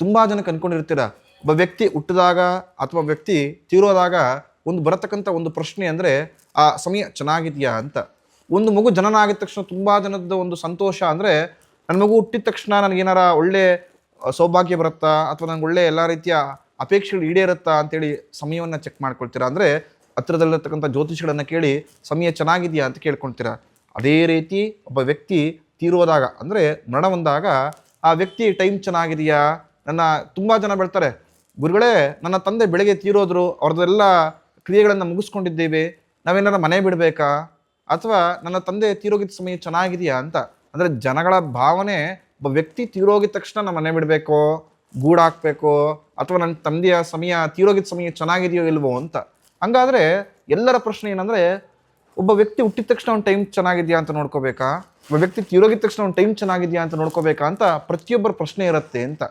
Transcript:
ತುಂಬ ಜನಕ್ಕೆ ಅಂದ್ಕೊಂಡಿರ್ತೀರ, ಒಬ್ಬ ವ್ಯಕ್ತಿ ಹುಟ್ಟಿದಾಗ ಅಥವಾ ವ್ಯಕ್ತಿ ತೀರೋದಾಗ ಒಂದು ಬರತಕ್ಕಂಥ ಒಂದು ಪ್ರಶ್ನೆ ಅಂದರೆ ಆ ಸಮಯ ಚೆನ್ನಾಗಿದೆಯಾ ಅಂತ. ಒಂದು ಮಗು ಜನನ ಆಗಿದ ತಕ್ಷಣ ತುಂಬ ಜನದ ಒಂದು ಸಂತೋಷ ಅಂದರೆ, ನನ್ನ ಮಗು ಹುಟ್ಟಿದ ತಕ್ಷಣ ನನಗೇನಾರ ಒಳ್ಳೆ ಸೌಭಾಗ್ಯ ಬರುತ್ತಾ ಅಥವಾ ನನಗೆ ಒಳ್ಳೆ ಎಲ್ಲ ರೀತಿಯ ಅಪೇಕ್ಷೆಗಳು ಈಡೇರುತ್ತಾ ಅಂತೇಳಿ ಸಮಯವನ್ನು ಚೆಕ್ ಮಾಡ್ಕೊಳ್ತೀರಾ. ಅಂದರೆ ಹತ್ತಿರದಲ್ಲಿರ್ತಕ್ಕಂಥ ಜ್ಯೋತಿಷಿಗಳನ್ನು ಕೇಳಿ ಸಮಯ ಚೆನ್ನಾಗಿದೆಯಾ ಅಂತ ಕೇಳ್ಕೊಳ್ತೀರಾ. ಅದೇ ರೀತಿ ಒಬ್ಬ ವ್ಯಕ್ತಿ ತೀರೋದಾಗ ಅಂದರೆ ಮರಣ ಹೊಂದಾಗ ಆ ವ್ಯಕ್ತಿ ಟೈಮ್ ಚೆನ್ನಾಗಿದೆಯಾ. ತುಂಬ ಜನ ಬೆಳ್ತಾರೆ, ಗುರುಗಳೇ ನನ್ನ ತಂದೆ ಬೆಳಗ್ಗೆ ತೀರೋದ್ರು, ಅವ್ರದ್ದೆಲ್ಲ ಕ್ರಿಯೆಗಳನ್ನು ಮುಗಿಸ್ಕೊಂಡಿದ್ದೇವೆ, ನಾವೇನಾರ ಮನೆ ಬಿಡಬೇಕಾ, ಅಥವಾ ನನ್ನ ತಂದೆ ತೀರೋಗಿದ್ದ ಸಮಯ ಚೆನ್ನಾಗಿದೆಯಾ ಅಂತ. ಅಂದರೆ ಜನಗಳ ಭಾವನೆ ಒಬ್ಬ ವ್ಯಕ್ತಿ ತೀರೋಗಿದ ತಕ್ಷಣ ನಮ್ಮ ಮನೆ ಬಿಡಬೇಕೋ, ಗೂಡಾಕಬೇಕೋ, ಅಥವಾ ನನ್ನ ತಂದೆಯ ಸಮಯ ತೀರೋಗಿದ್ದ ಸಮಯ ಚೆನ್ನಾಗಿದೆಯೋ ಇಲ್ವೋ ಅಂತ. ಹಂಗಾದರೆ ಎಲ್ಲರ ಪ್ರಶ್ನೆ ಏನಂದರೆ, ಒಬ್ಬ ವ್ಯಕ್ತಿ ಹುಟ್ಟಿದ ತಕ್ಷಣ ಒಂದು ಟೈಮ್ ಚೆನ್ನಾಗಿದೆಯಾ ಅಂತ ನೋಡ್ಕೋಬೇಕಾ, ಒಬ್ಬ ವ್ಯಕ್ತಿ ತೀರೋಗಿದ ತಕ್ಷಣ ಒಂದು ಟೈಮ್ ಚೆನ್ನಾಗಿದೆಯಾ ಅಂತ ನೋಡ್ಕೋಬೇಕಾ ಅಂತ ಪ್ರತಿಯೊಬ್ಬರ ಪ್ರಶ್ನೆ ಇರುತ್ತೆ ಅಂತ.